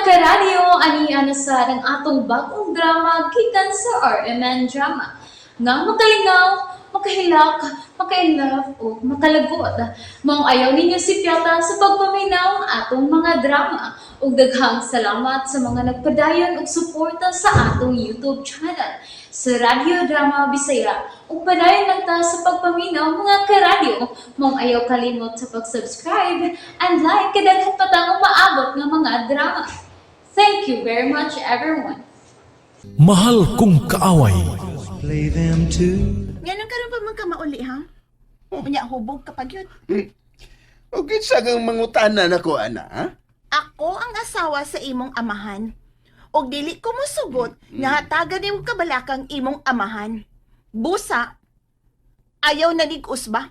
karadyo, ani sa ng atong bagong drama gikan sa RMN Drama. Nga makalingaw, makahilak, makailove, o makalagot. Maong ayaw ninyo si Piata sa pagpaminaw ang atong mga drama. Ug daghang salamat sa mga nagpadayon ug suporta sa atong YouTube channel sa Radyo Drama Bisaya. Ug padayon lang ta sa pagpaminaw mga karadyo. Maong ayaw kalimot sa pag-subscribe and like kadaghan pa tang maabot ng mga drama. Thank you very much everyone. Mahal kong kaaway. Play them too. Ganun karon pa man ka mauli, ha? Unya hubog kapag yun. O kinsa kang mangutanan ako, ana, ha? Ako ang asawa sa imong amahan. Og dili ko mosugot nga hatagan nimo kabalakang imong amahan. Busa, ayaw na nig-us ba?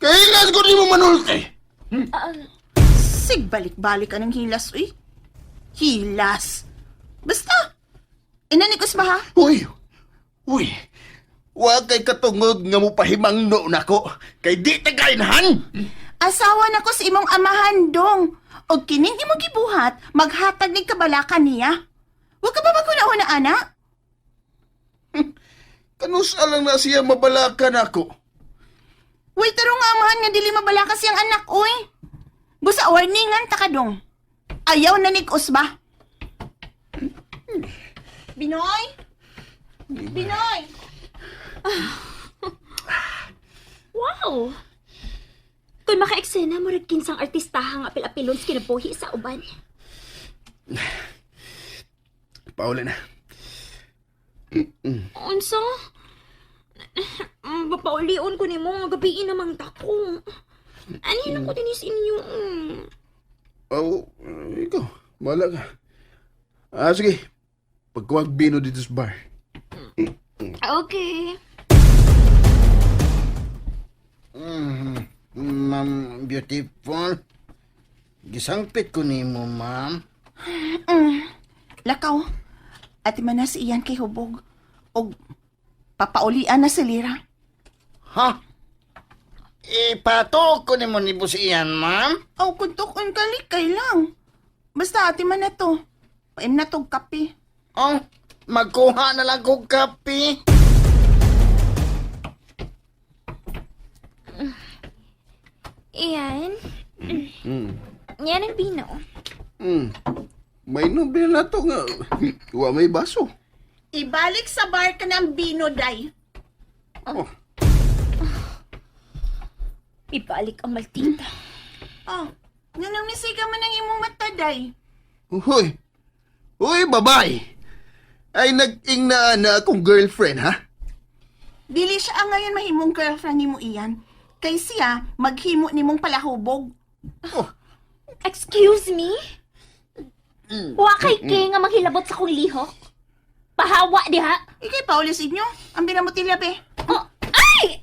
Kailan ko di mo manulti? Sigbalik-balik ka ng hilas, uy. Hilas. Basta, inanig-us ba, ha? Uy! Wa kay katungod nga mo pahimangno nako kay di tagaynahan. Asawa na ko sa imong amahan, dong. Og kining imong gibuhat, maghatag ning kabalakan niya. Wa ka ba magkunahon na, ana? Kanusa lang na siya mabalakan ako. Way tarong nga amahan nga dili mabalakas siyang anak, oy. Busa warningan ta ka, dong. Ayaw na nig-us ba? Binoy? Binoy! Wow! Kung maka-eksena mo rin kinsang artistahang apil-apilon sa kinabuhi sa uban. Paula na. Unsa? Papauli-on ko ni mo nga gabiin namang tako. Anihin ako din is inyo. Ikaw, bahala ka. Sige. Pagkuwag bino dito sa bar. Okay. Ma'am, beautiful. Gisangpit ko ni mo, ma'am. Lakaw, ati man na si Ian kay hubog. Og papaulian na si Lira. Ha? Ipatok ko ni mo ni Busian, ma'am? Aw, kuntukon kalikay lang. Basta ati man na to. Paim na tong kape. Oh, magkuha na lang kong kape. Iyan. Yan ang bino. May nobel na to nga. Wa may baso. Ibalik sa bar ka ng bino, day. Ibalik ang maltita. Oh, nga nang nisiga man ang imong mata, day. Uy, babay! Ay nag-ing na akong girlfriend, ha? Dili siya ang ngayon mahimong girlfriend ni mo, Ian. Kay siya, maghimo ni mong palahubog. Excuse me? Wa kay kay nga maghilabot sa kong lihok? Pahawa diha? Ikay paulis inyo, ang binamutilya, be. Oh, ay!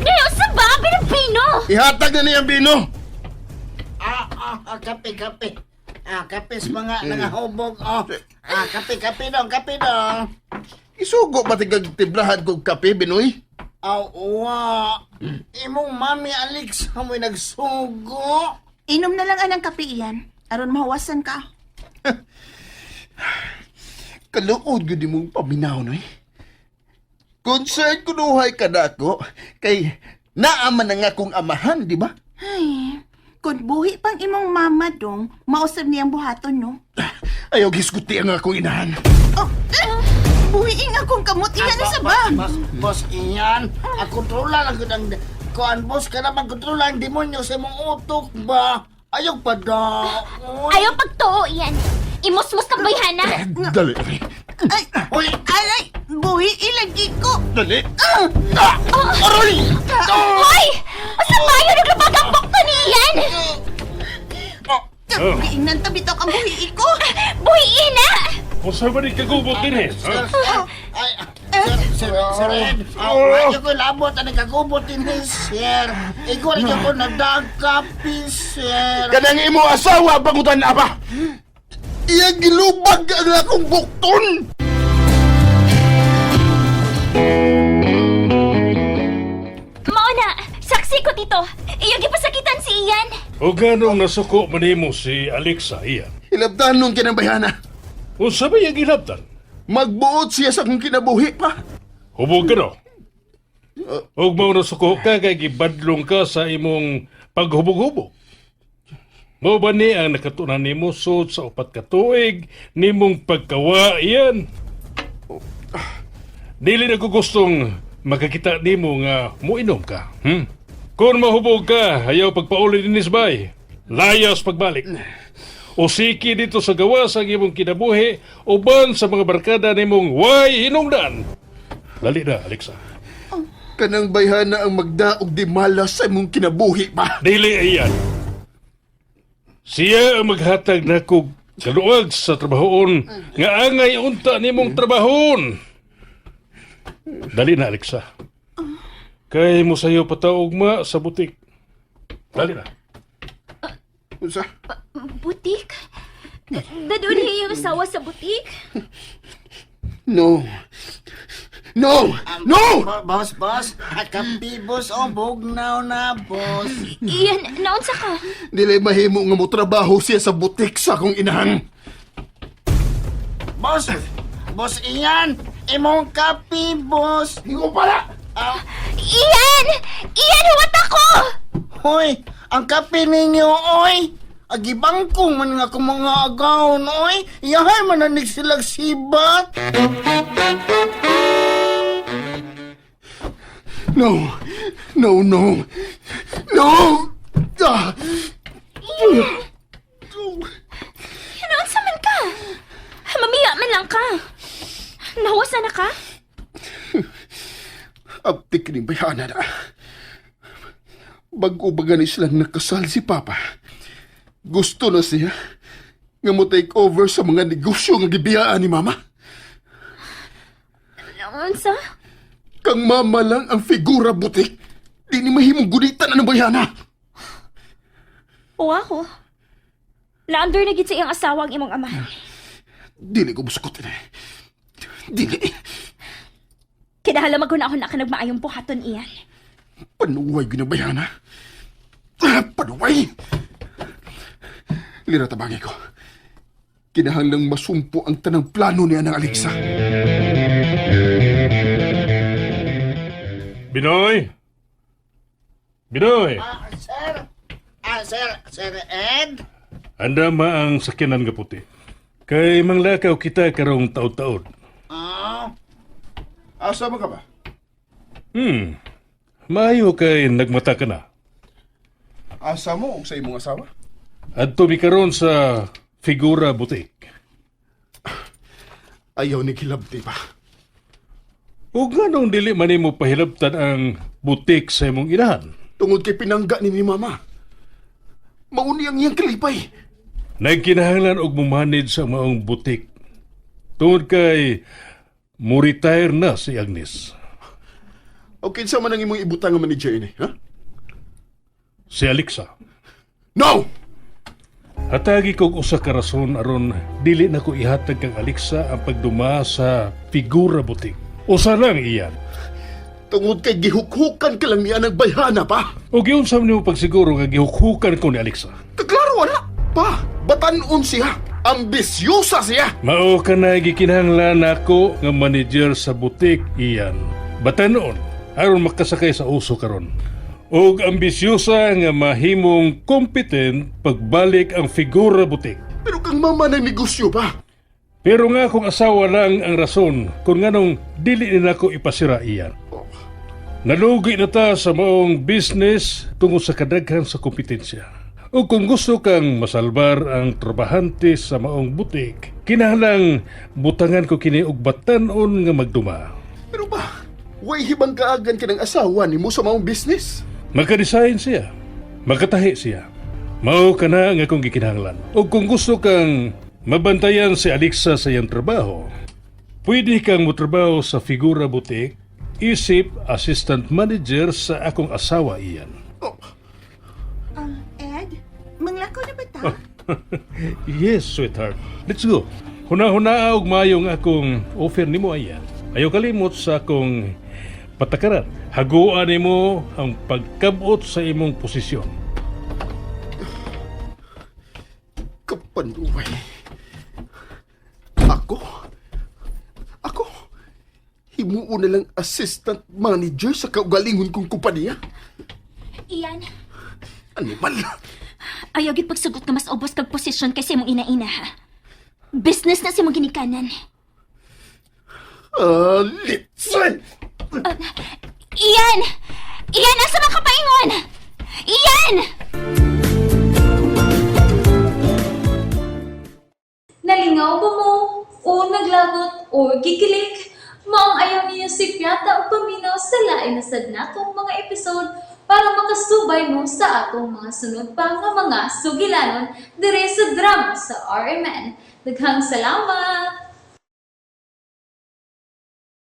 Ngayon sa ba? Binabino! Ihatag na niya ang bino! Kape. Kapes mga nangahubog. Kape dong. Isugo ba tigag-tiblahan kong kape, Binoy? Wa. Imong mami Alex, amoy nagsugo. Inom na lang anang kape, Ian. Aron mahawasan ka. Kaluod yun mong paminaw, no eh. Concern ko nuhay ka na ako, kay naaman na nga kong amahan, di ba? Ay, kung buhi pang imong mama dong, mausap niyang buhaton, no? Ayaw giskuti ang akong inahan. Buhiing akong kamot, Ian, na sa ba? Boss Ian, kontrola lang ko ng kuan, boss ka naman kontrola ang demonyo sa mong utok ba? Ayaw pa daw. Ayaw pagtuo, yan. Imusmus ka bayhana. Dali. Ay, alay, buhi, ilagi ko. Dali. Aroy! Hoy! Asa bayo naglapagambok to ni Ian? Buhiing nang tabitaw ang buhi ko. Buhiin na! O saan ba rin kagubot din eh? Sir Ed, ayaw ko labot ang nagkagubot din sir. Ikaw rin ako nagdagkapi, sir. Kanang imo asawa, bangutan na ba? Iyang gilubag ang akong bukton! Mauna, saksi ko dito. Iyong ipasakitan si Ian. O ganong nasuko manimo si Alexa iyan? Hilabdan nung kinambayhana. Unsa ba yung gilabtan? Magbuot siya sa kong kinabuhi pa. Hubog ka no? Og mao nasuko ka kay gibadlong ka sa imong paghubog-hubog. Mao ba ni ang nakatunan nimo sud sa upat ka tuig nimong pagkawa iyan? Dili na ko gustong makakita nimo nga muinom ka. Kung mahubog ka, ayaw pagpauli din isbay. Layas pagbalik. O siki dito sa gawas ang imong kinabuhi uban sa mga barkada nimong way hinungdan. Dali na, Alexa. Kanang bayhana ang magdaog di malas sa imong kinabuhi pa. Dili ayan. Siya ang maghatag na kog kaluwag sa trabahoon nga angay unta nimong trabahon. Dali na, Alexa. Kay mo sayo pataugma sa butik. Dali na. Unsa? Butik? Dadun niya yung asawa sa butik? No. No! No! Boss. Kapi, boss. O, bugnaw na, boss. Iyan, naunsa ka? Dili mahimo nga mo trabaho siya sa butik sa akong inahang. Boss! Boss, iyan! Imong kapi, boss! Hingo pala! Iyan! Iyan, huwat ako! Hoy! Ang kapi ninyo, oy! Agibang ko man nga kung mga agaw, oy! Iyahay mananig silang sibat! No! No, no! No! Ah! Naunsa man ka? Mamiya man lang ka. Nahuwasan na ka? Abtik ni bayana na. Bago ba ganis lang nakasal si Papa, gusto na siya nga mo take over sa mga negosyo nga gibiyaan ni Mama. Naunsa? Kang Mama lang ang figura butik, di ni mahimong gulitan ang bayana. O ako? Laandor na gid sa iyang asawa ang imong amahan. Dili ko busukotin eh. Dili. Kinahalamag ko na ako na ka nagmaayong buhaton iyan. Panuway ginabayana. Panuway! Lira tabangi ko. Kinahanglang masumpo ang tanang plano niya ng Alexa. Binoy! Binoy! Sir Ed? Anda ma ang sakyanan nga puti. Kay manglakaw kita karong taod-taod. Asa mo ka ba? Maayo kay nagmata ka na. Asa mo o sa imong asawa? At tumikaroon sa figura butik. Ayaw ni Kilabti pa. O ganong dili man mo pahilabtan ang butik sa imong inahan. Tungod kay pinangga ni Mama. Mauni ang iyang kalipay. Nagkinahanglan og mumanid sa maong butik. Tungod kay mo-retire na si Agnes. O kinsa man ang imong ibutang nga manager ini, ha? Si Alexa. No! Hatagi kog usa ka rason aron dili na ko ihatag kang Alexa ang pagduma sa figura butik. Usa lang iyan. Tungod kay gihukhukan ka lang niya ng bayhana pa. O giunsa man nimo pagsiguro nga gihukhukan ko ni Alexa. Kaklaro wala. Pa, batanon siya. Ambisyosa siya. Mao ka na gikinahanglan nako nga manager sa butik iyan. Batanon aron makasakay sa uso karon. Og ambisyosa nga mahimong competent pagbalik ang figura butik. Pero kang Mama ng negosyo pa. Pero nga kung asawa lang ang rason kung nganong dili nila ko ipasira iyan. Nalugi na ta sa maong business tungod sa kadaghan sa kompetensya. O kung gusto kang masalbar ang trabahante sa maong butik, kinahanglang butangan ko kini og batan-on nga magduma. Pero ba, way hibang kaagan ka ng asawa ni mo sa maong business? Magka-design siya, magkatahi siya. Mao ka na nga kung gikinahanglan. O kung gusto kang mabantayan si Alexa sa iyang trabaho, pwede kang motrabaho sa figura butik, isip assistant manager sa akong asawa iyan. Ed, manglakaw na ba ta? Yes, sweetheart. Let's go. Huna-huna og mayong akong offer nimo ayan. Ayaw kalimot sa akong patakaran. Haguan nimo ang pagkabot sa imong posisyon. Panduway. Ako? Himuo na lang assistant manager sa kaugalingon kong kumpanya? Iyan, Animal. ayaw gid pagsugot nga mas ubos kag posisyon kaysa imong ina-ina ha. Business na si mong ginikanan. Litsay! Iyan! Iyan, asa man ka paingon? Iyan! Nalingaw ba mo? O naglagot? O gikilik? Maong ayaw niyo si Piata o paminaw sa lain na sad natong mga episode para makasubay mo sa atong mga sunod pa nga mga sugilanon dire sa drama sa RMN. Daghang salamat!